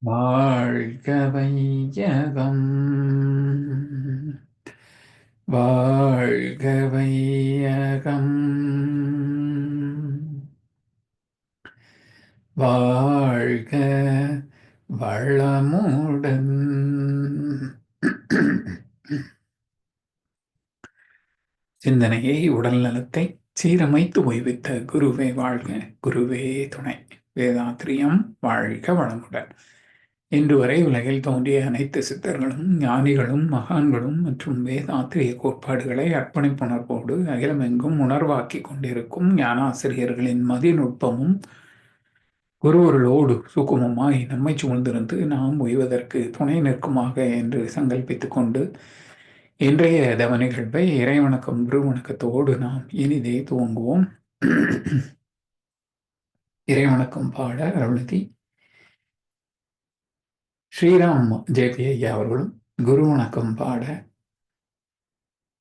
வாழ்க வையகம், வாழ்க வையகம், வாழ்க வளமுடன். சிந்தனையை, உடல் நலத்தை சீரமைத்து ஓய்வித்த குருவே வாழ்க, குருவே துணை. வேதாத்திரியம் வாழ்க வளமுடன். இன்று வரை உலகில் தோன்றிய அனைத்து சித்தர்களும் ஞானிகளும் மகான்களும் மற்றும் வேதாத்திரிய கோட்பாடுகளை அர்ப்பணிப்புணர்வோடு அகிலமெங்கும் உணர்வாக்கிக் கொண்டிருக்கும் ஞானாசிரியர்களின் மதிநுட்பமும் குருவர்களோடு சுக்குமமாய் நம்மை சூழ்ந்திருந்து நாம் உய்வதற்கு துணை நிற்குமாக என்று சங்கல்பித்துக் கொண்டு இன்றைய தவ நிகழ்வை இறைவணக்கம் குரு வணக்கத்தோடு நாம் இனிதே துவங்குவோம். இறைவணக்கம் பாட அருள்நிதி ஸ்ரீராம் ஜேபி ஐயா அவர்களும் குரு வணக்கம் பாட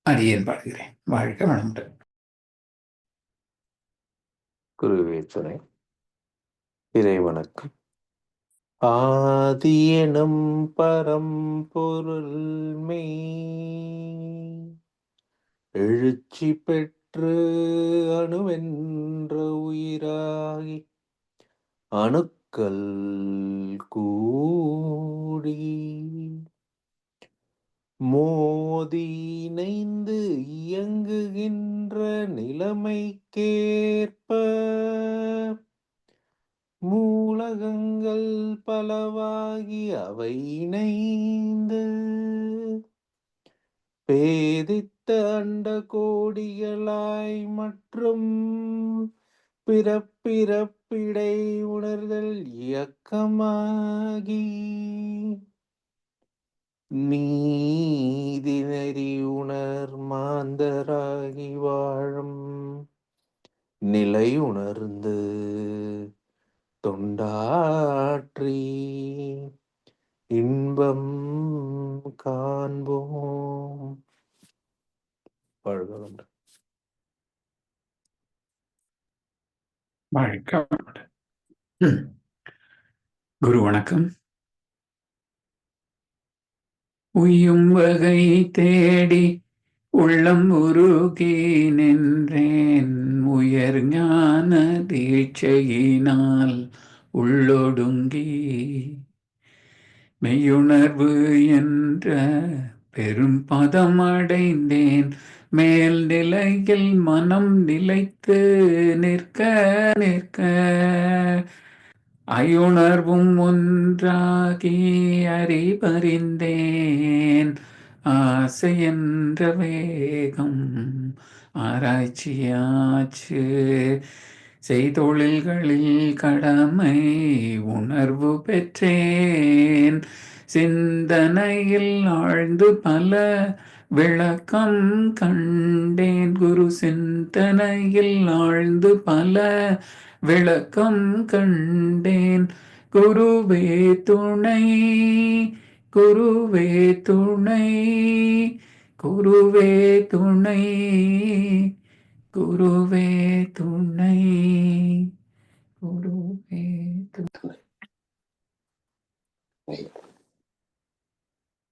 அடியேன் பாடுகிறேன். வாழ்க வளமுடன். குருவே துணை. இறை வணக்கம். ஆதி எனும் பரம்பொருள் மெய் எழுச்சி பெற்று அணுவென்ற உயிராகி அணுக்கள் கூடி மோதி இணைந்து இயங்குகின்ற நிலைமைக்கேற்ப மூலகங்கள் பலவாகி அவை இணைந்து பேதித்த அண்ட கோடிகளாய் மற்றும் பிறப்பிறப்பிடை உணர்தல் இயக்கமாகி நீதி நெறி உணர் மாந்தராகி வாழும் நிலை உணர்ந்து தொண்டாற்றி இன்பம் காண்போம். வாழ்க வாழ்க வளமுடன். குரு வணக்கம். உய்யும் வகை தேடி உள்ளம் உருகி நின்றேன், உயர் ஞான தீட்சையினால் உள்ளொடுங்கி மெய்யுணர்வு என்ற பெரும் பதம் அடைந்தேன். மேல் நிலையில் மனம் நிலைத்து நிற்க நிற்க ஐயுணர்வும் ஒன்றாகி அறிவறிந்தேன். ஆசை என்ற வேகம் ஆராய்ச்சியாச்சு, செய்தொழில்களில் கடமை உணர்வு பெற்றேன். சிந்தனையில் ஆழ்ந்து பல விளக்கம் கண்டேன். குரு சிந்தனையில் ஆழ்ந்து பல விளக்கம் கண்டேன். குருவே துணை, குருவே துணை, குருவே துணை, குருவே துணை, குருவே துணை.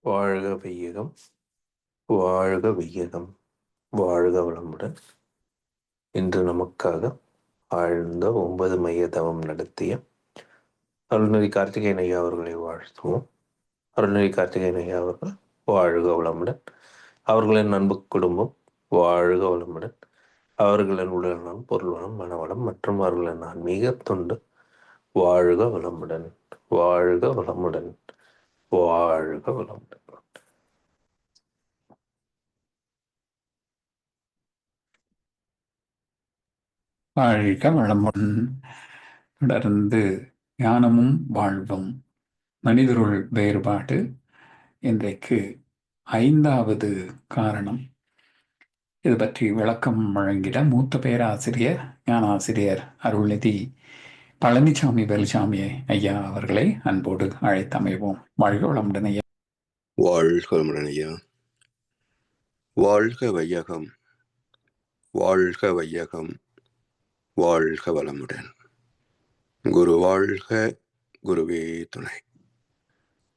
வாழ்க வையகம், வாழ்க வையகம், வாழ்க வளமுடன். இன்று நமக்காக ஆழ்ந்த 9 மைய தவம் நடத்திய அருள்நெறி கார்த்திகேயன் ஐயா அவர்களை வாழ்த்துவோம். அருள்நெறி கார்த்திகேயன் ஐயா அவர்கள் வாழ்க வளமுடன். அவர்களின் அன்பு குடும்பம் வாழ்க வளமுடன். அவர்களின் உடல் நலம், பொருள் வளம், மனவளம் மற்றும் அவர்களின் ஆன்மீக தொண்டு வாழ்க வளமுடன், வாழ்க வளமுடன், வாழ்க வளமுடன். வாழ்க வளமுடன். தொடர்ந்து ஞானமும் வாழ்வும், மனிதருள் வேறுபாடு. இன்றைக்கு 5வது காரணம். இது பற்றி விளக்கம் வழங்கிட மூத்த பேராசிரியர் ஞானாசிரியர் அருள்நிதி பழனிசாமி வேலுசாமி ஐயா அவர்களை அன்போடு அழைத்தமைவோம். வாழ்க வளமுடன் ஐயா. வாழ்க வளமுடன் ஐயா. வாழ்க வையகம், வாழ்க வையகம், வாழ்க வளமுடன். குரு வாழ்க, குருவே துணை.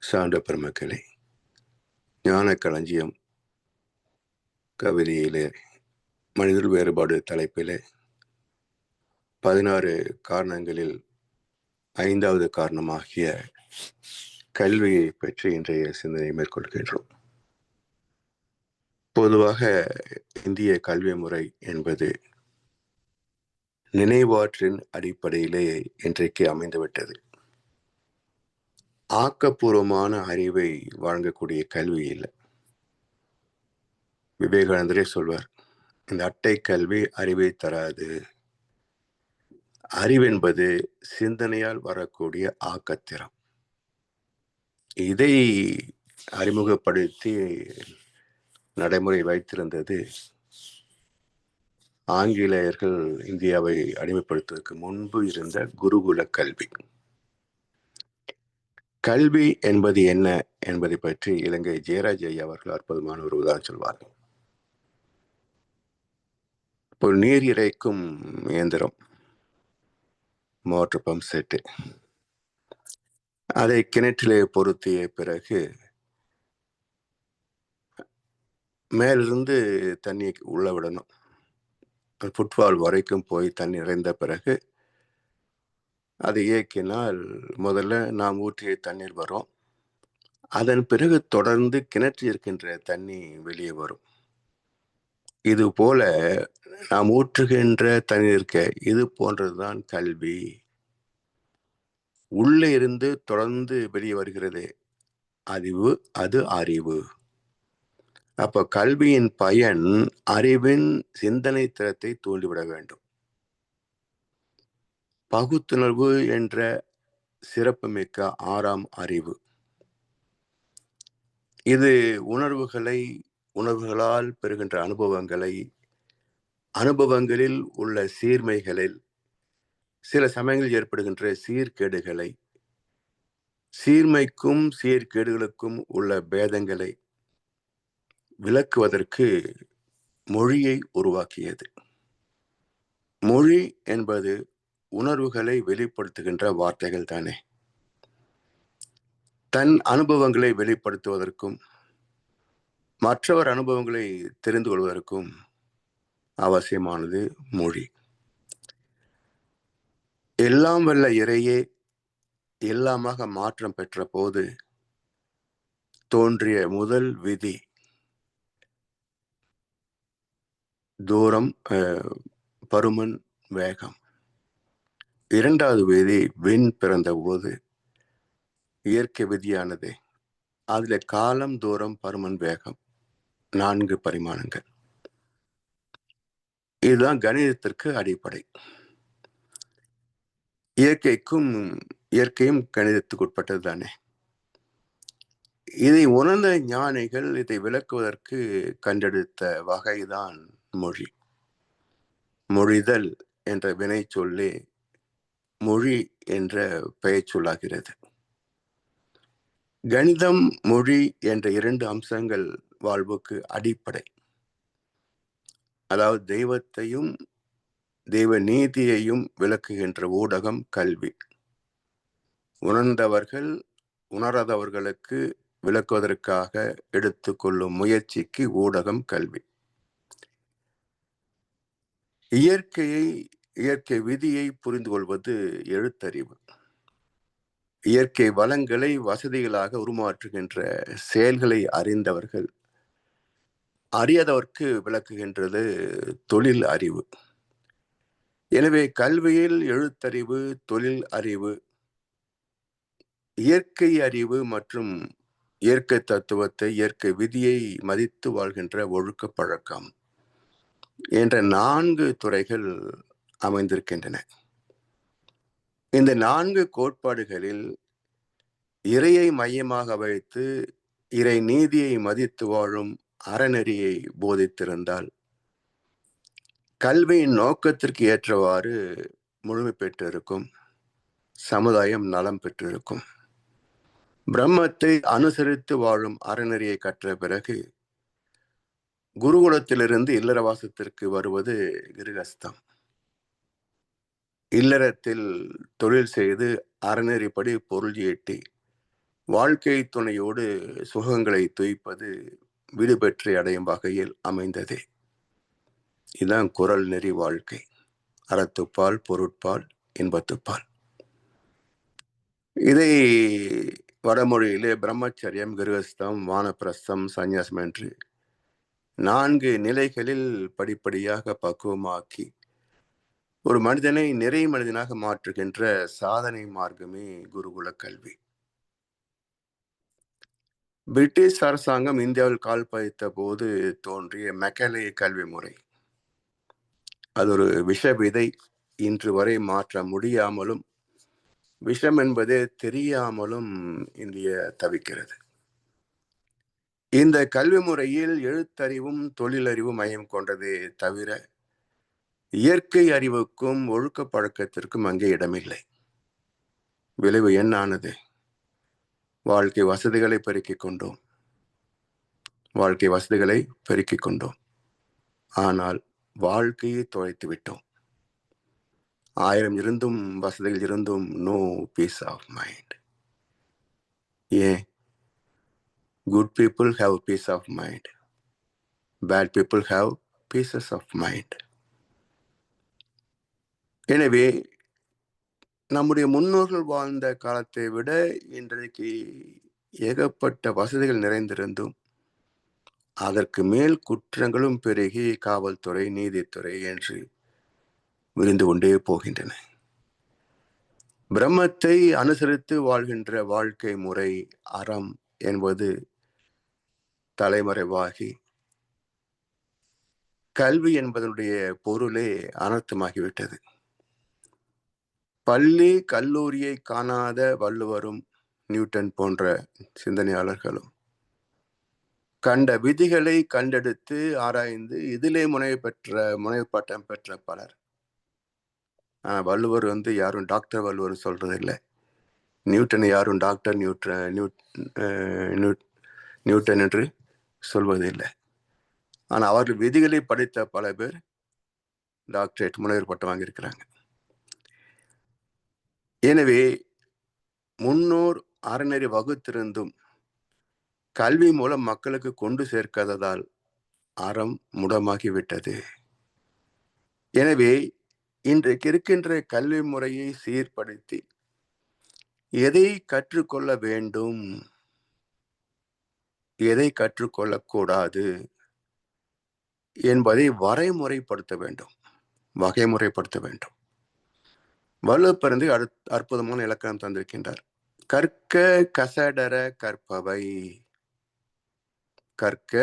சான்ற பெருமக்களே, ஞான களஞ்சியம் கவிதையிலே மனிதர் வேறுபாடு தலைப்பிலே 16 காரணங்களில் 5வது காரணமாகிய கல்வியை பற்றி இன்றைய சிந்தனை மேற்கொள்கின்றோம். பொதுவாக இந்திய கல்வி முறை என்பது நினைவாற்றின் அடிப்படையிலே இன்றைக்கு அமைந்துவிட்டது. ஆக்கப்பூர்வமான அறிவை வழங்கக்கூடிய கல்வி இல்லை. விவேகானந்தரே சொல்வார், இந்த அட்டை கல்வி அறிவை தராது. அறிவென்பது சிந்தனையால் வரக்கூடிய ஆக்கத்திறம். இதை அறிமுகப்படுத்தி நடைமுறை வைத்திருந்தது ஆங்கிலேயர்கள் இந்தியாவை அடிமைப்படுத்துவதற்கு முன்பு இருந்த குருகுல கல்வி. கல்வி என்பது என்ன என்பதை பற்றி இலங்கை ஜெயராஜ் ஐயா அவர்கள் அற்புதமான ஒரு உதாரணம் சொல்வார்கள். ஒரு நீர் இறைக்கும் இயந்திரம், மோட்டர் பம்ப் செட்டு, அதை கிணற்றிலே பொருத்திய பிறகு மேலிருந்து தண்ணி உள்ள விடணும். ஃபுட்பால் வரைக்கும் போய் தண்ணி நிறைந்த பிறகு அதை இயக்கினால் முதல்ல நாம் ஊற்றிய தண்ணீர் வரும். அதன் பிறகு தொடர்ந்து கிணற்றில் இருக்கின்ற தண்ணி வெளியே வரும். இது போல நாம் ஊற்றுகின்ற தண்ணீர் இருக்க, இது போன்றதுதான் கல்வி. உள்ளே இருந்து தொடர்ந்து வெளியே வருகிறது அறிவு, அது அறிவு. அப்ப கல்வியின் பயன் அறிவின் சிந்தனை திறத்தை தூண்டிவிட வேண்டும். பகுத்துணர்வு என்ற சிறப்புமிக்க 6ஆம் அறிவு. இது உணர்வுகளால் பெறுகின்ற அனுபவங்களில் உள்ள சீர்மைகளில் சில சமயங்களில் ஏற்படுகின்ற சீர்கேடுகளை, சீர்மைக்கும் சீர்கேடுகளுக்கும் உள்ள பேதங்களை விளக்குவதற்கு மொழியை உருவாக்கியது. மொழி என்பது உணர்வுகளை வெளிப்படுத்துகின்ற வார்த்தைகள் தானே. தன் அனுபவங்களை வெளிப்படுத்துவதற்கும் மற்றவர் அனுபவங்களை தெரிந்து கொள்வதற்கும் அவசியமானது மொழி. எல்லாம் வல்ல இறையே எல்லாமாக மாற்றம் பெற்ற போது தோன்றிய முதல் விதி தூரம், பருமன், வேகம். 2வது விதி விண் பிறந்த போது இயற்கை விதியானது. அதுல காலம், தூரம், பருமன், வேகம் 4 பரிமாணங்கள். இதுதான் கணிதத்திற்கு அடிப்படை. இயற்கையும் கணிதத்துக்கு உட்பட்டது தானே. இதை உணர்ந்த ஞானிகள் இதை விளக்குவதற்கு கண்டெடுத்த வகைதான் மொழி. மொழிதல் என்ற வினை சொல்லே மொழி என்ற பெயர் சொல்லாகிறது. கணிதம், மொழி என்ற 2 அம்சங்கள் வாழ்வுக்கு அடிப்படை. அதாவது தெய்வத்தையும் தெய்வ நீதியையும் விளக்குகின்ற ஊடகம் கல்வி. உணர்ந்தவர்கள் உணராதவர்களுக்கு விளக்குவதற்காக எடுத்துக்கொள்ளும் முயற்சிக்கு ஊடகம் கல்வி. இயற்கை விதியை புரிந்து கொள்வது எழுத்தறிவு. இயற்கை வளங்களை வசதிகளாக உருமாற்றுகின்ற செயல்களை அறிந்தவர்கள் அறியாதவர்க்கு விளக்குகின்றது தொழில் அறிவு. எனவே கல்வியில் எழுத்தறிவு, தொழில் அறிவு, இயற்கை அறிவு மற்றும் இயற்கை தத்துவத்தை, இயற்கை விதியை மதித்து வாழ்கின்ற ஒழுக்க பழக்கம் என்ற 4 துறைகள் அமைந்திருக்கின்றன. இந்த 4 கோட்பாடுகளில் இறையை மையமாக வைத்து இறை நீதியை மதித்து வாழும் அறநெறியை போதித்திருந்தால் கல்வியின் நோக்கத்திற்கு ஏற்றவாறு முழுமை பெற்றிருக்கும், சமுதாயம் நலம் பெற்றிருக்கும். பிரம்மத்தை அனுசரித்து வாழும் அறநெறியை கற்ற பிறகு குருகுலத்திலிருந்து இல்லறவாசத்திற்கு வருவது கிருகஸ்தம். இல்லறத்தில் தொழில் செய்து அறநெறிப்படி பொருள் ஈட்டி வாழ்க்கை துணையோடு சுகங்களை துய்ப்பது வீடு பெற்று அடையும் வகையில் அமைந்ததே. இதுதான் குறள் நெறி வாழ்க்கை. அறத்துப்பால், பொருட்பால், இன்பத்துப்பால். இதை வடமொழியிலே பிரம்மச்சரியம், கிருஹஸ்தம், வானப்பிரஸ்தம், சந்நியாசம் என்று 4 நிலைகளில் படிப்படியாக பக்குவமாக்கி ஒரு மனிதனை நிறை மனிதனாக மாற்றுகின்ற சாதனை மார்க்கமே குருகுல கல்வி. பிரிட்டிஷ் அரசாங்கம் இந்தியாவில் கால் பதித்த போது தோன்றிய மெக்கலே கல்வி முறை, அது ஒரு விஷ விதை. இன்று வரை மாற்ற முடியாமலும் விஷம் என்பதே தெரியாமலும் இந்தியா தவிக்கிறது. இந்த கல்வி முறையில் எழுத்தறிவும் தொழிலறிவும் மையம் கொண்டதே தவிர இயற்கை அறிவுக்கும் ஒழுக்க பழக்கத்திற்கும் அங்கே இடமில்லை. விளைவு என்ன ஆனது? வாழ்க்கை வசதிகளை பெருக்கிக் கொண்டோம். ஆனால் வாழ்க்கையை தொலைத்து விட்டோம். 1000 இருந்தும் வசதிகள் இருந்தும் நோ பீஸ் ஆஃப் மைண்ட். ஏன்? Good people have peace of mind, bad people have pieces of mind. எனவே நம்முடைய முன்னோர்கள் வாழ்ந்த காலத்தை விட இன்றைக்கு ஏகப்பட்ட வசதிகள் நிறைந்திருந்தும் அதற்கு மேல் குற்றங்களும் பெருகி காவல்துறை, நீதித்துறை என்று விரிந்து கொண்டே போகின்றன. பிரம்மத்தை அனுசரித்து வாழ்கின்ற வாழ்க்கை முறை அறம் என்பது தலைமறைவாகி கல்வி என்பதனுடைய பொருளே அனர்த்தமாகிவிட்டது. பள்ளி கல்லூரியை காணாத வள்ளுவரும் நியூட்டன் போன்ற சிந்தனையாளர்களும் கண்ட விதிகளை கண்டெடுத்து ஆராய்ந்து இதிலே முனைவுப்பட்டம் பெற்ற பலர். வள்ளுவர் யாரும் டாக்டர் வள்ளுவர் சொல்றது இல்லை. நியூட்டனை யாரும் டாக்டர் நியூட்டன் என்று சொல்வதில்லை. ஆனால் அவர்கள் விதிகளை படித்த பல பேர் டாக்டரேட், முனைவர் பட்டம் வாங்கியிருக்கிறாங்க. எனவே முன்னோர் அறநெறி வகுத்திருந்தும் கல்வி மூலம் மக்களுக்கு கொண்டு சேர்க்காததால் அறம் முடமாகிவிட்டது. எனவே இன்றைக்கு இருக்கின்ற கல்வி முறையை சீர்படுத்தி எதை கற்றுக்கொள்ள வேண்டும், எதை கற்றுக்கொள்ளக்கூடாது என்பதை வரைமுறைப்படுத்த வேண்டும், வகைமுறைப்படுத்த வேண்டும். வள்ளுவப்பிறந்து அற்புதமான இலக்கணம் தந்திருக்கின்றார். கற்க கசடர கற்பவை, கற்க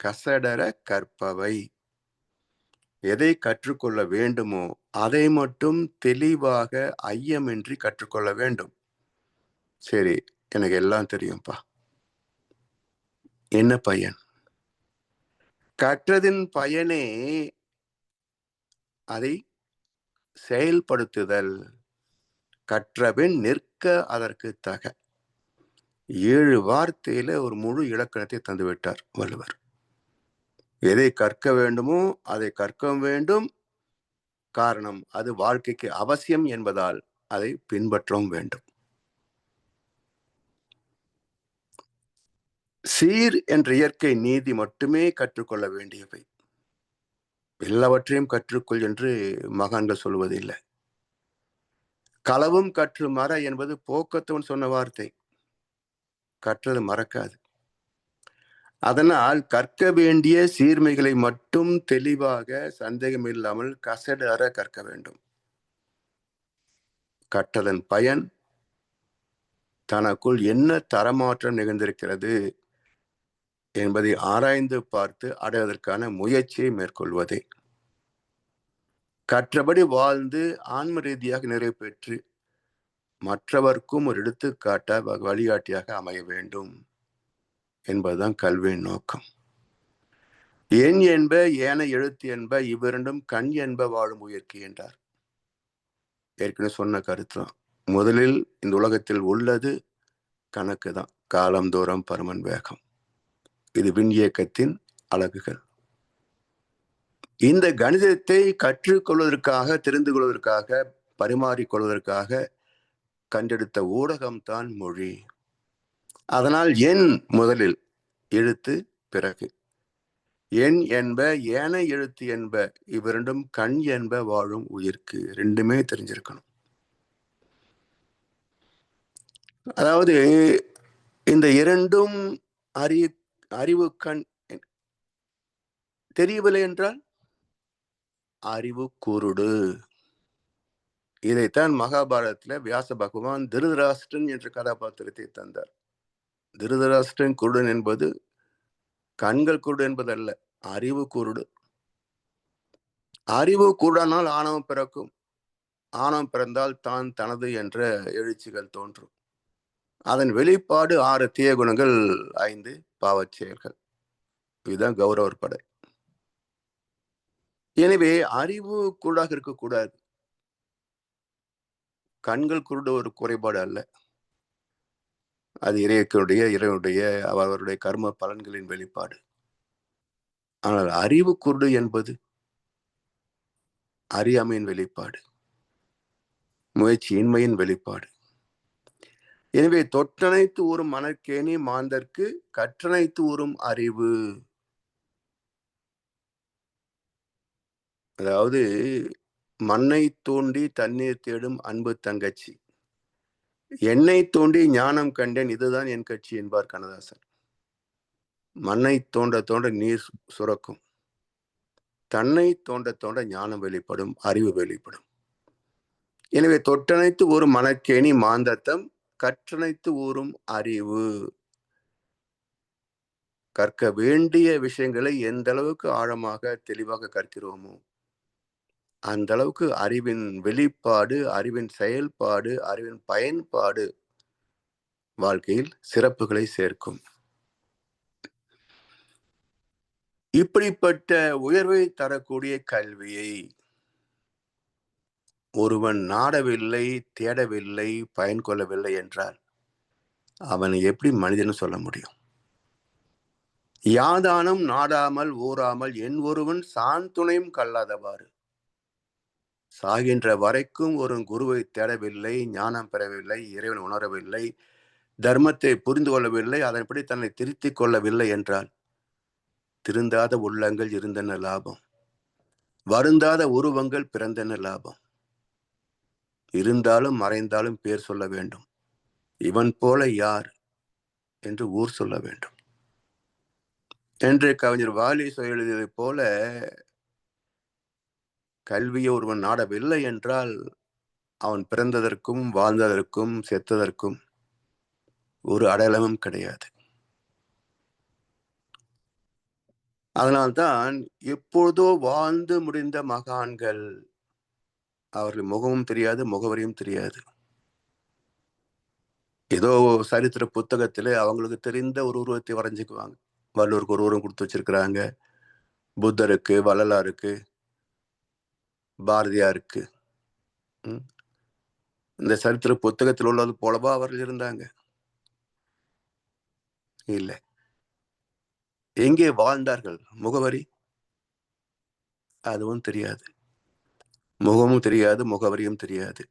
கசடர கற்பவை. எதை கற்றுக்கொள்ள வேண்டுமோ அதை மட்டும் தெளிவாக ஐயமின்றி கற்றுக்கொள்ள வேண்டும். சரி, எனக்கு எல்லாம் தெரியும்பா, என்ன பயன்? கற்றதின் பயனே அதை செயல்படுத்துதல். கற்றபின் நிற்க அதற்கு தக. 7 வார்த்தையில ஒரு முழு இலக்கணத்தை தந்துவிட்டார் வள்ளுவர். எதை கற்க வேண்டுமோ அதை கற்க வேண்டும். காரணம், அது வாழ்க்கைக்கு அவசியம் என்பதால் அதை பின்பற்றவும் வேண்டும். சீர் என்ற இயற்கை நீதி மட்டுமே கற்றுக்கொள்ள வேண்டியவை. எல்லாவற்றையும் கற்றுக்கொள் என்று மகான்கள் சொல்வதில்லை. களவும் கற்று மற என்பது போக்கத்தவன் சொன்ன வார்த்தை. கற்றது மறக்காது. அதனால் கற்க வேண்டிய சீர்மைகளை மட்டும் தெளிவாக, சந்தேகம் இல்லாமல் கசடு அற கற்க வேண்டும். கற்றதன் பயன் தனக்குள் என்ன தரமாற்றம் நிகழ்ந்திருக்கிறது என்பதை ஆராய்ந்து பார்த்து அடைவதற்கான முயற்சியை மேற்கொள்வதே. கற்றபடி வாழ்ந்து ஆன்ம ரீதியாக நிறைவு பெற்று மற்றவர்க்கும் ஒரு எடுத்துக்காட்டாக, வழிகாட்டியாக அமைய வேண்டும் என்பதுதான் கல்வியின் நோக்கம். எண் என்ப ஏன எழுத்து என்ப இவ்விரண்டும் கண் என்ப வாழும் உயிர்க்கு என்றார். ஏற்கனவே சொன்ன கருத்துதான். முதலில் இந்த உலகத்தில் உள்ளது கணக்கு தான். காலம், தூரம், பருமன், வேகம். இது விண் இயக்கத்தின் அலகுகள். இந்த கணிதத்தை கற்றுக்கொள்வதற்காக, தெரிந்து கொள்வதற்காக, பரிமாறிக்கொள்வதற்காக கண்டெடுத்த ஊடகம்தான் மொழி. அதனால் எண் முதலில், எழுத்து பிறகு. எண் என்ப, ஏனை எழுத்து என்ப, இவ்விரண்டும் கண் என்ப வாழும் உயிர்க்கு. ரெண்டுமே தெரிஞ்சிருக்கணும். அதாவது இந்த இரண்டும் அறிவு கண் தெரியவில்லை என்றால் அறிவு குருடு. இதைத்தான் மகாபாரதத்துல வியாச பகவான் திருதராஷ்டிரன் என்ற கதாபாத்திரத்தை தந்தார். திருதராஷ்டிரன் குருடன் என்பது கண்கள் குருடு என்பதல்ல, அறிவு குருடு. அறிவு குருடானால் ஆணவம் பிறக்கும். ஆணவம் பிறந்தால் தான் தனது என்ற எழுச்சிகள் தோன்றும். அதன் வெளிப்பாடு 6 தீய குணங்கள், 5 பாவச் செயல்கள். இதுதான் கௌரவர் படை. எனவே அறிவு குருடாக இருக்கக்கூடாது. கண்கள் குருடு ஒரு குறைபாடு அல்ல. அது இறைவனுடைய அவருடைய கர்ம பலன்களின் வெளிப்பாடு. ஆனால் அறிவு குருடு என்பது அறியாமையின் வெளிப்பாடு, முயற்சியின்மையின் வெளிப்பாடு. எனவே தொட்டனைத்து ஊறும் மணற்கேணி மாந்தர்க்கு கற்றனைத்து ஊறும் அறிவு. அதாவது மண்ணை தோண்டி தண்ணீர் தேடும் அன்பு தங்கச்சி, எண்ணெய் தோண்டி ஞானம் கண்டேன், இதுதான் என் கட்சி என்பார் கண்ணதாசன். மண்ணை தோண்ட தோண்ட நீர் சுரக்கும். தன்னை தோண்ட தோண்ட ஞானம் வெளிப்படும், அறிவு வெளிப்படும். எனவே தொட்டனைத்து ஊறும் மணற்கேணி மாந்தர்த்தம் கற்றனைத்து ஊறும் அறிவு. கற்க வேண்டிய விஷயங்களை எந்த அளவுக்கு ஆழமாக தெளிவாக கற்கிறோமோ அந்த அளவுக்கு அறிவின் வெளிப்பாடு, அறிவின் செயல்பாடு, அறிவின் பயன்பாடு வாழ்க்கையில் சிறப்புகளை சேர்க்கும். இப்படிப்பட்ட உயர்வை தரக்கூடிய கல்வியை ஒருவன் நாடவில்லை, தேடவில்லை, பயன் கொள்ளவில்லை என்றால் அவனை எப்படி மனிதன் சொல்ல முடியும்? யாதானும் நாடாமல் ஊறாமல் என் ஒருவன் சாந்துணையும் கல்லாதவாறு. சாகின்ற வரைக்கும் ஒரு குருவை தேடவில்லை, ஞானம் பெறவில்லை, இறைவன் உணரவில்லை, தர்மத்தை புரிந்து கொள்ளவில்லை, அதன்படி தன்னை திருத்திக் கொள்ளவில்லை என்றால் திருந்தாத உள்ளங்கள் இருந்தன லாபம், வருந்தாத உருவங்கள் பிறந்தன லாபம். இருந்தாலும் மறைந்தாலும் பேர் சொல்ல வேண்டும். இவன் போல யார் என்று ஊர் சொல்ல வேண்டும் என்று கவிஞர் வாலி எழுதியதை போல, கல்வியை ஒருவன் நாடவில்லை என்றால் அவன் பிறந்ததற்கும் வாழ்ந்ததற்கும் செத்ததற்கும் ஒரு அடையாளமும் கிடையாது. அதனால்தான் எப்பொழுதோ வாழ்ந்து முடிந்த மகான்கள், அவர்கள் முகமும் தெரியாது, முகவரியும் தெரியாது. ஏதோ சரித்திர புத்தகத்திலே அவங்களுக்கு தெரிந்த ஒரு உருவத்தை வரைஞ்சுக்குவாங்க. வள்ளுவருக்கு ஒரு உருவம் கொடுத்து வச்சிருக்கிறாங்க, புத்தருக்கு, வள்ளலாருக்கு, பாரதியாருக்கு. இந்த சரித்திர புத்தகத்தில் உள்ளது போலவா அவர்கள் இருந்தாங்க? இல்லை. எங்கே வாழ்ந்தார்கள்? முகவரி அதுவும் தெரியாது, முகமும் தெரியாது, முகவரியும் தெரியாது.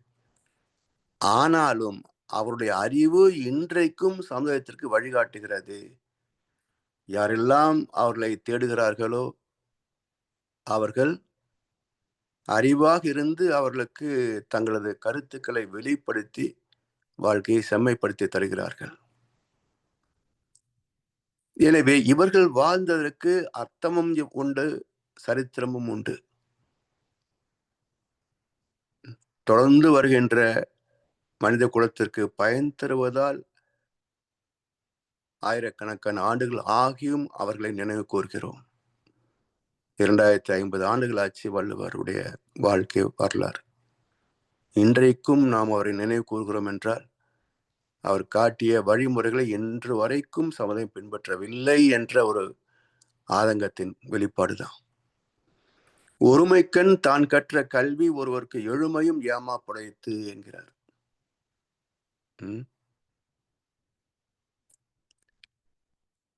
ஆனாலும் அவருடைய அறிவு இன்றைக்கும் சமுதாயத்திற்கு வழிகாட்டுகிறது. யாரெல்லாம் அவர்களை தேடுகிறார்களோ அவர்கள் அறிவாக இருந்து அவர்களுக்கு தங்களது கருத்துக்களை வெளிப்படுத்தி வாழ்க்கையை செம்மைப்படுத்தி தருகிறார்கள். எனவே இவர்கள் வாழ்ந்ததற்கு அர்த்தமும் உண்டு, சரித்திரமும் உண்டு. தொடர்ந்து வருகின்ற மனித குலத்திற்கு பயன் தருவதால் ஆயிரக்கணக்கான ஆண்டுகள் ஆகியும் அவர்களை நினைவு கூர்கிறோம். 2050 ஆண்டுகள் ஆச்சு வள்ளுவருடைய வாழ்க்கை வரலாறு. இன்றைக்கும் நாம் அவரை நினைவு கூறுகிறோம் என்றால் அவர் காட்டிய வழிமுறைகளை இன்று வரைக்கும் சமுதாயம் பின்பற்றவில்லை என்ற ஒரு ஆதங்கத்தின் வெளிப்பாடுதான். ஒருமைக்கண் தான் கற்ற கல்வி ஒருவருக்கு எழுமையும் ஏமாப்புடைத்து என்கிறார்.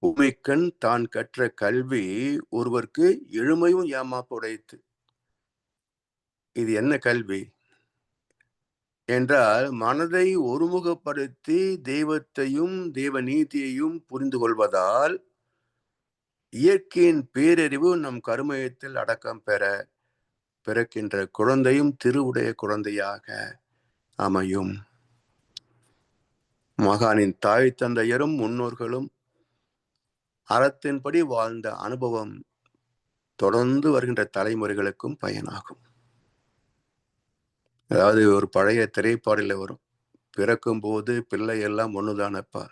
ஒருமைக்கண் தான் கற்ற கல்வி ஒருவருக்கு எழுமையும் ஏமாப்புடைத்து. இது என்ன கல்வி? என்றால் மனதை ஒருமுகப்படுத்தி தெய்வத்தையும் தெய்வ நீதியையும் புரிந்து கொள்வதால் இயற்கையின் பேரறிவு நம் கருமையத்தில் அடக்கம் பெற பிறக்கின்ற குழந்தையும் திருவுடைய குழந்தையாக அமையும். மகானின் தாய் தந்தையரும் முன்னோர்களும் அறத்தின்படி வாழ்ந்த அனுபவம் தொடர்ந்து வருகின்ற தலைமுறைகளுக்கும் பயனாகும். அதாவது ஒரு பழைய திரைப்பாடல வரும், பிறக்கும் போது பிள்ளை எல்லாம் ஒண்ணுதானப்பா,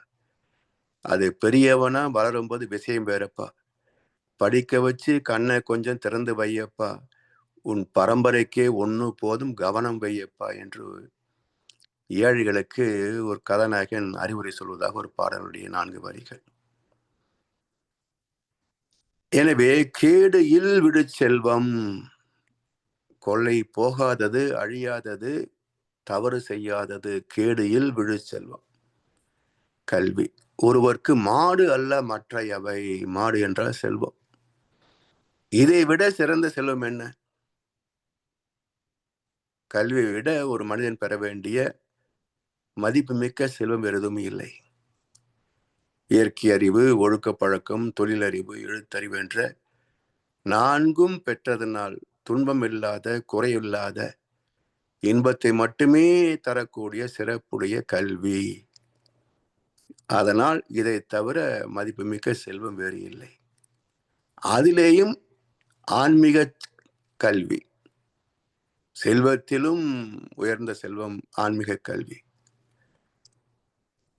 அது பெரியவனா வளரும்போது விஷயம் வேறப்பா, படிக்க வச்சு கண்ணை கொஞ்சம் திறந்து வையப்பா, உன் பரம்பரைக்கே ஒண்ணு போதும் கவனம் வையப்பா என்று ஏழைகளுக்கு ஒரு கதாநாயகன் அறிவுரை சொல்வதாக ஒரு பாடலுடைய 4 வரிகள். எனவே கேடு இல் விடு செல்வம், கொள்ளை போகாதது, அழியாதது, தவறு செய்யாதது, கேடு இல் விடு செல்வம் கல்வி. ஒருவருக்கு மாடு அல்ல மற்றையவை, மாடு என்றால் செல்வம். இதை விட சிறந்த செல்வம் என்ன? கல்வியை விட ஒரு மனிதன் பெற வேண்டிய மதிப்புமிக்க செல்வம் எதுவும் இல்லை. இயற்கை அறிவு, ஒழுக்க பழக்கம், தொழிலறிவு, எழுத்தறிவு என்ற 4ம் பெற்றதனால் துன்பம் இல்லாத, குறையில்லாத இன்பத்தை மட்டுமே தரக்கூடிய சிறப்புடைய கல்வி. அதனால் இதை தவிர மதிப்புமிக்க செல்வம் வேறு இல்லை. அதிலேயும் ஆன்மீக கல்வி, செல்வத்திலும் உயர்ந்த செல்வம் ஆன்மீக கல்வி.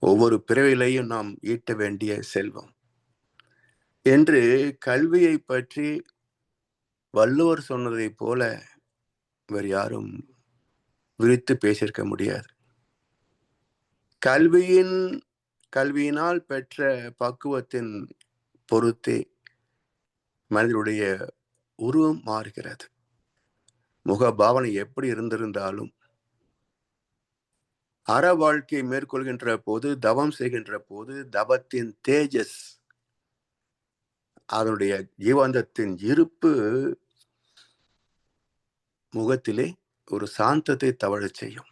ஒவ்வொரு பிறவிலையும் நாம் ஈட்ட வேண்டிய செல்வம் என்று கல்வியை பற்றி வள்ளுவர் சொன்னதை போல வேறு யாரும் விரித்து பேசியிருக்க முடியாது. கல்வியினால் பெற்ற பக்குவத்தின் பொறுத்தே மனிதனுடைய உருவம் மாறுகிறது. முக பாவனை எப்படி இருந்திருந்தாலும் அற வாழ்க்கையை மேற்கொள்கின்ற போது, தவம் செய்கின்ற போது, தவத்தின் தேஜஸ், அதனுடைய ஜீவாந்தத்தின் இருப்பு முகத்திலே ஒரு சாந்தத்தை தவழச் செய்யும்.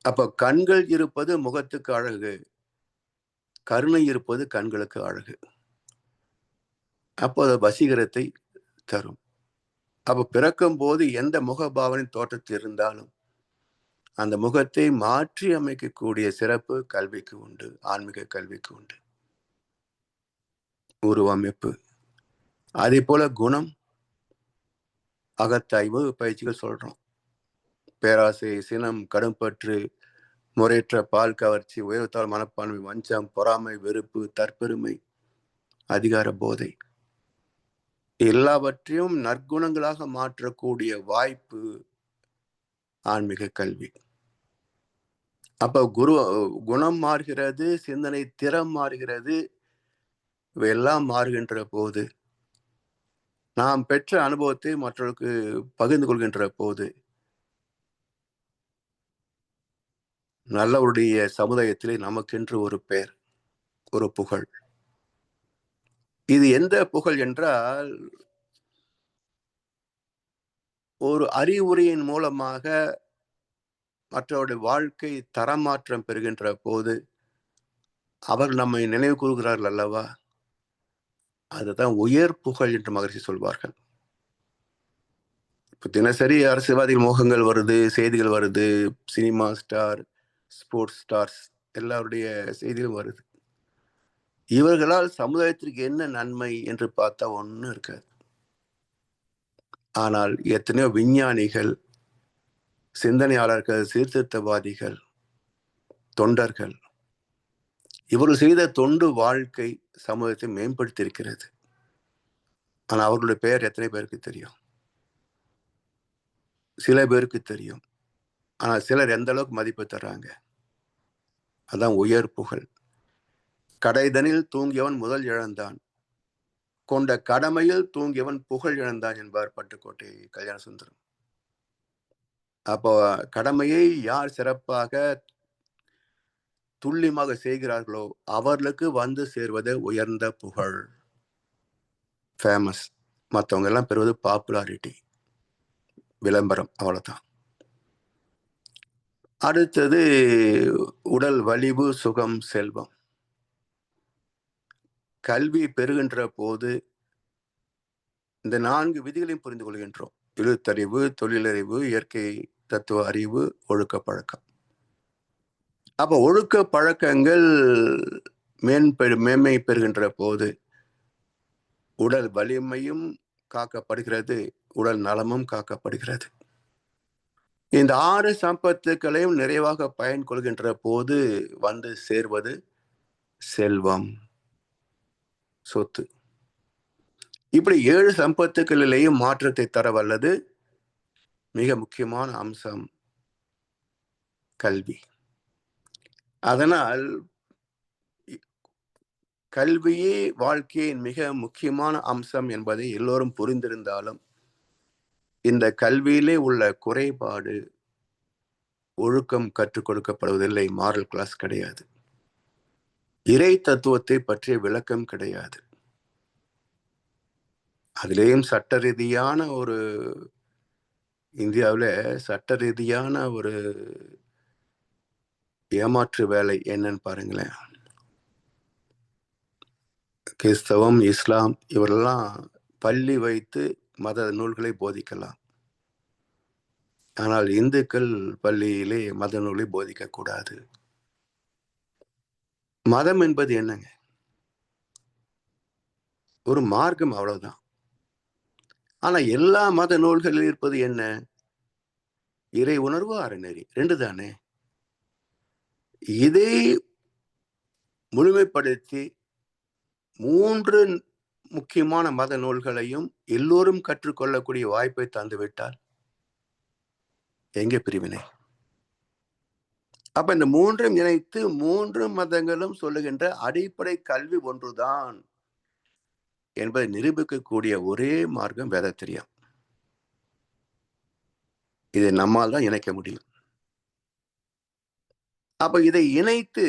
அப்ப கண்கள் இருப்பது முகத்துக்கு அழகு, கருணை இருப்பது கண்களுக்கு அழகு. அப்போ அது வசீகரத்தை தரும். அப்ப பிறக்கும் போது எந்த முகபாவனை தோற்றத்தில் இருந்தாலும் அந்த முகத்தை மாற்றி அமைக்கக்கூடிய சிறப்பு கல்விக்கு உண்டு, ஆன்மீக கல்விக்கு உண்டு. உருவமைப்பு, அதே போல குணம், அகத்தாய்வு பயிற்சிகள் சொல்றோம். பேராசை, சினம், கடும்பற்று, முறையற்ற பால் கவர்ச்சி, உயர்த்தால் மனப்பான்மை, வஞ்சம், பொறாமை, வெறுப்பு, தற்பெருமை, அதிகார போதை, எல்லாவற்றையும் நற்குணங்களாக மாற்றக்கூடிய வாய்ப்பு ஆன்மீக கல்வி. அப்ப குணம் மாறுகிறது, சிந்தனை திறம் மாறுகிறது. இவையெல்லாம் மாறுகின்ற போது, நாம் பெற்ற அனுபவத்தை மற்றவர்களுக்கு பகிர்ந்து கொள்கின்ற போது, நல்லவருடைய சமுதாயத்திலே நமக்கென்று ஒரு பெயர், ஒரு புகழ். இது எந்த புகழ் என்றால், ஒரு அறிவுரையின் மூலமாக மற்றவருடைய வாழ்க்கை தரமாற்றம் பெறுகின்ற போது அவர் நம்மை நினைவு கூறுகிறார்கள் அல்லவா, அதுதான் உயர் புகழ் என்று மகரிஷி சொல்வார்கள். இப்ப தினசரி அரசியல்வாதிகள் மோகங்கள் வருது, செய்திகள் வருது, சினிமா ஸ்டார், ஸ்போர்ட்ஸ் ஸ்டார்ஸ் எல்லாருடைய செய்திகளும் வருது. இவர்களால் சமுதாயத்திற்கு என்ன நன்மை என்று பார்த்தா ஒன்றும் இருக்காது. ஆனால் எத்தனையோ விஞ்ஞானிகள், சிந்தனையாளர்கள், சீர்திருத்தவாதிகள், தொண்டர்கள், இவர்கள் செய்த தொண்டு வாழ்க்கை சமூகத்தை மேம்படுத்தியிருக்கிறது. ஆனால் அவர்களுடைய பெயர் எத்தனை பேருக்கு தெரியும்? சில பேருக்கு தெரியும். ஆனால் சிலர் எந்த அளவுக்கு மதிப்பு தர்றாங்க? அதான் உயர் புகழ். கடைதனில் தூங்கியவன் முதல் இழந்தான், கொண்ட கடமையில் தூங்கியவன் புகழ் இழந்தான் என்பார் பட்டுக்கோட்டை கல்யாண சுந்தரம். அப்போ கடமையை யார் சிறப்பாக துல்லியமாக செய்கிறார்களோ அவர்களுக்கு வந்து சேர்வது உயர்ந்த புகழ், ஃபேமஸ். மற்றவங்க எல்லாம் பெறுவது பாப்புலாரிட்டி, விளம்பரம், அவ்வளவுதான். அடுத்தது உடல் வலிவு, சுகம், செல்வம். கல்வி பெறுகின்ற போது இந்த 4 விதிகளையும் புரிந்து கொள்கின்றோம். எழுத்தறிவு, தொழிலறிவு, இயற்கை தத்துவ அறிவு, ஒழுக்க பழக்கம். அப்ப ஒழுக்க பழக்கங்கள் மேன்மை பெறுகின்ற போது உடல் வலிமையும் காக்கப்படுகிறது, உடல் நலமும் காக்கப்படுகிறது. இந்த 6 சம்பத்துக்களையும் நிறைவாக பயன் கொள்கின்ற போது வந்து சேர்வது செல்வம், சொத்து. இப்படி 7 சம்பத்துக்களிலேயும் மாற்றத்தை தர வல்லது மிக முக்கியமான அம்சம் கல்வி. அதனால் கல்வியே வாழ்க்கையின் மிக முக்கியமான அம்சம் என்பதை எல்லோரும் புரிந்திருந்தாலும் இந்த கல்வியிலே உள்ள குறைபாடு ஒழுக்கம் கற்றுக் கொடுக்கப்படுவதில்லை. மாரல் கிளாஸ் கிடையாது. இறை தத்துவத்தை பற்றிய விளக்கம் கிடையாது. அதிலேயும் சட்ட ரீதியான ஒரு இந்தியாவில் சட்ட ரீதியான ஒரு ஏமாற்று வேலை என்னன்னு பாருங்களேன். கிறிஸ்தவம், இஸ்லாம் இவரெல்லாம் பள்ளி வைத்து மத நூல்களை போதிக்கலாம். ஆனால் இந்துக்கள் பள்ளியிலே மத நூலை போதிக்கக்கூடாது. மதம் என்பது என்னங்க? ஒரு மார்க்கம், அவ்வளவுதான். ஆனா எல்லா மத நூல்களில் இருப்பது என்ன? இறை உணர்வு, அறநெறி, 2 தானே. இதை முழுமைப்படுத்தி 3 முக்கியமான மத நூல்களையும் எல்லோரும் கற்றுக்கொள்ளக்கூடிய வாய்ப்பை தந்துவிட்டால் எங்கே பிரிவினை? அப்ப இந்த 3 இணைத்து 3 மதங்களும் சொல்லுகின்ற அடிப்படை கல்வி ஒன்றுதான் என்பதை நிரூபிக்கக்கூடிய ஒரே மார்க்கம் வேதத்திரியம். இதை நம்மால் தான் இணைக்க முடியும். அப்ப இதை இணைத்து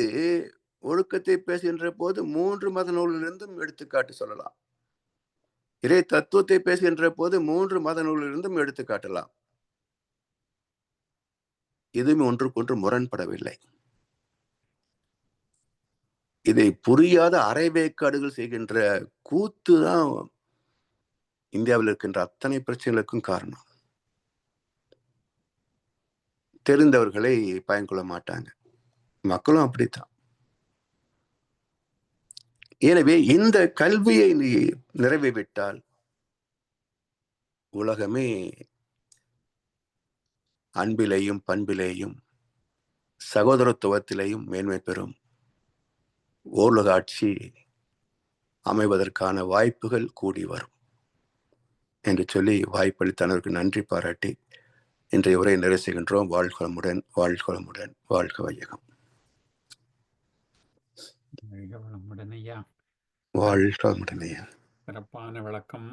ஒழுக்கத்தை பேசுகின்ற போது 3 மத நூலிலிருந்தும் எடுத்துக்காட்டு சொல்லலாம். இறை தத்துவத்தை பேசுகின்ற போது 3 மத நூலிலிருந்தும் எடுத்துக்காட்டலாம். இதுவும் ஒன்றுக்கொன்று முரண்படவில்லை. இதை புரியாத அரைவேக்காடுகள் செய்கின்ற கூத்து தான் இந்தியாவில் இருக்கின்ற அத்தனை பிரச்சனைகளுக்கும் காரணம். தெரிந்தவர்களை பயன்கொள்ள மாட்டாங்க. மக்களும் அப்படித்தான். எனவே இந்த கல்வியை நீ நிறைவேவிட்டால் உலகமே அன்பிலேயும் பண்பிலேயும் சகோதரத்துவத்திலேயும் மேன்மை பெறும். ஓருலக ஆட்சி அமைவதற்கான வாய்ப்புகள் கூடி வரும் என்று சொல்லி வாய்ப்பளித்தனருக்கு நன்றி பாராட்டி இன்றைய உரை நிறைவு செய்கின்றோம். வாழ்கமுடன், வாழ்கமுடன், வாழ்க வையகம். வாழ்கமுடன் ஐயா. சிறப்பான விளக்கம்.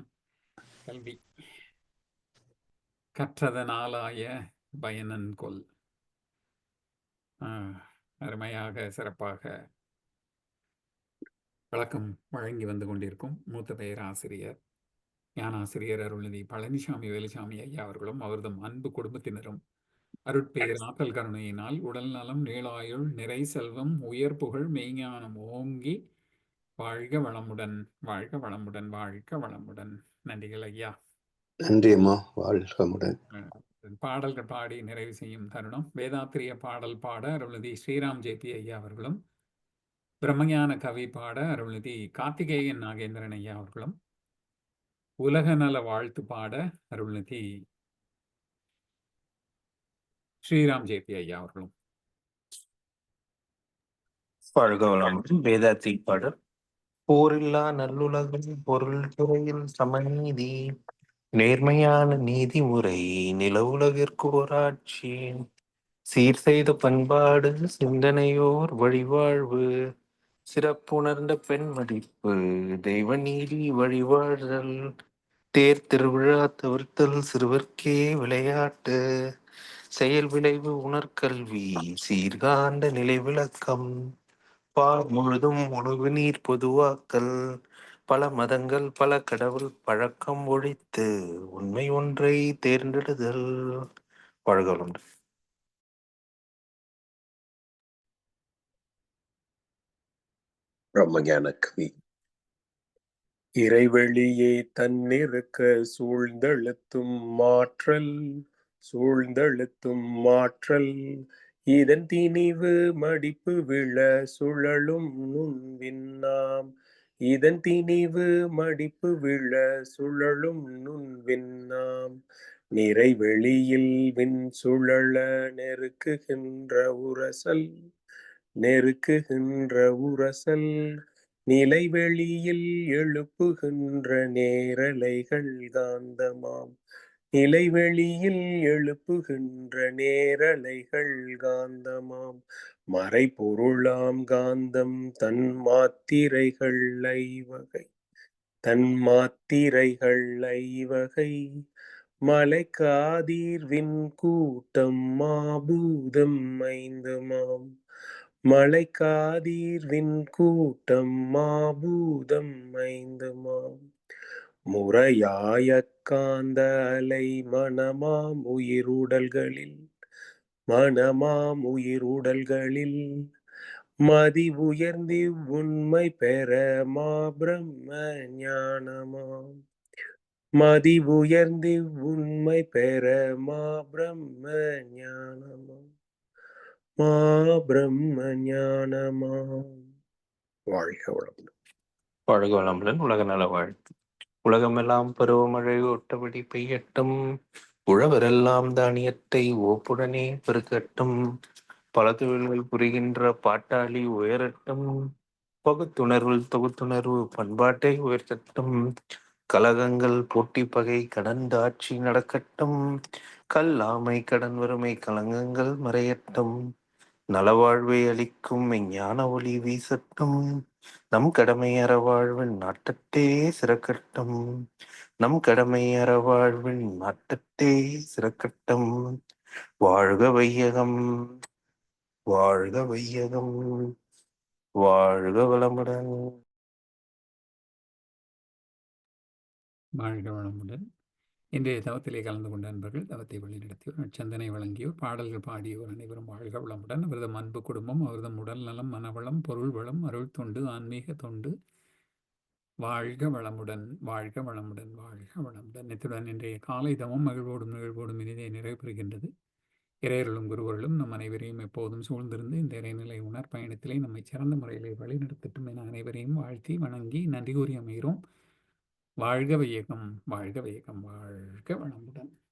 கல்வி கற்றதனாலாய பயனன் கொல். அருமையாக சிறப்பாக விளக்கம் வழங்கி வந்து கொண்டிருக்கும் மூத்த பேராசிரியர் ஞானாசிரியர் அருள்நிதி பழனிசாமி வேலுசாமி ஐயா அவர்களும் அவர்தம் அன்பு குடும்பத்தினரும் அருட்பேர் ஆற்றல் கருணையினால் உடல் நலம், நீளாயுள், நிறை செல்வம், உயர் புகழ், மெய்ஞானம் ஓங்கி வாழ்க வளமுடன், வாழ்க வளமுடன், வாழ்க வளமுடன். நன்றிகள் ஐயா. நன்றி அம்மா. வாழ்கமுடன். பாடல்கள் பாடி நிறைவு செய்யும் தருணம். வேதாத்திரிய பாடல் பாட அருள்நிதி ஸ்ரீராம் ஜேபி ஐயா அவர்களும், பிரம்மஞான கவி பாட அருள்நிதி கார்த்திகேயன் நாகேந்திரன் ஐயா அவர்களும், உலக நல வாழ்த்து பாட அருள்நிதி ஸ்ரீராம் ஜேபி ஐயா அவர்களும். வாழ்க வளமுடன். வேதாத்தி பாடல். போரில்லா நல்லுலகம், பொருள் துறையில் சமநீதி, நேர்மையான நீதி முறை, நில உலகிற்கு ஓராட்சி, சீர் செய்த பண்பாடு, சிந்தனையோர் வழிவாழ்வு, சிறப்புணர்ந்த பெண் மதிப்பு, தெய்வ நீதி வழிவாழ்தல், தேர் திருவிழா தவிர்த்தல், சிறுவர்க்கே விளையாட்டு, செயல் விளைவு உணர்கல்வி, சீர்காண்ட நிலை விளக்கம், பார் முழுதும் உணவு நீர் பொதுவாக்கல், பல மதங்கள் பல கடவுள் பழக்கம் ஒழித்து உண்மை ஒன்றை தேர்ந்தெடுதல். வாழ்க வளமுடன். பிரம்மஞான கவி. இறைவெளியே தன்னிருக்க சூழ்ந்தழுத்தும் மாற்றல் இதன் திணிவு மடிப்பு விழ சுழலும் நுண்விண்ணாம் இதன் திணிவு மடிப்பு விழ சுழலும் நுண்விண்ணாம் நிறைவெளியில் விண் சுழல நெருக்குகின்ற உரசல் நிலைவெளியில் எழுப்புகின்ற நேரலைகள் காந்தமாம் மறைபொருளாம் காந்தம் தன்மாத்திரைகள் ஐவகை மலைக்காதீர்வின் கூட்டம் மாபூதம் ஐந்துமாம் முறையாய காந்த அலை மனமாம் உயிருடல்களில் மதி உயர்ந்தி உண்மை பெற மாபிரம்ம ஞானமாம் வாழ்க வளமுடன். வாழ்க வளமுடன். உலக நல வாழ்த்து. உலகமெல்லாம் பருவமழை ஒட்டபடி பெய்யட்டும். உழவரெல்லாம் தானியத்தை ஓப்புடனே பெருக்கட்டும். பல தொழில்கள் புரிகின்ற பாட்டாளி உயரட்டும். தொகுத்துணர்வு பண்பாட்டை உயர்த்தட்டும். கலகங்கள் போட்டி பகை கடந்த ஆட்சி நடக்கட்டும். கல்லாமை கடன் வறுமை கலங்கங்கள் மறையட்டும். நலவாழ்வை அளிக்கும் ஞான ஒளி வீசட்டும். நம் கடமை அறவாழ்வின் நாட்டத்தே சிறக்கட்டும். வாழ்க வையகம், வாழ்க வையகம், வாழ்க வளமுடன். வாழ்க வளமுடன். இன்றைய தவத்திலே கலந்து கொண்ட நண்பர்கள், தவத்தை வழிநடத்தியோர், நற்சந்தனை வழங்கியோர், பாடல்கள் பாடியோர் அனைவரும் வாழ்க வளமுடன். அவரது அன்பு குடும்பம், அவரது உடல் நலம், மனவளம், பொருள் வளம், அருள் தொண்டு, ஆன்மீக தொண்டு வாழ்க வளமுடன், வாழ்க வளமுடன், வாழ்க வளமுடன். இத்துடன் இன்றைய காலை தவம் நிகழ்வோடும் இனிதே நிறைவு பெறுகின்றது. இறையருளும் குருவருளும் நம் அனைவரையும் எப்போதும் சூழ்ந்திருந்து இந்த இறைநிலை உணர்பயணத்திலே நம்மை சிறந்த முறையிலே வழிநடத்தட்டும் என அனைவரையும் வாழ்த்தி வணங்கி நன்றி கூறி அமைகிறோம். வாழ்க வையகம், வாழ்க வையகம், வாழ்க வளமுடன்.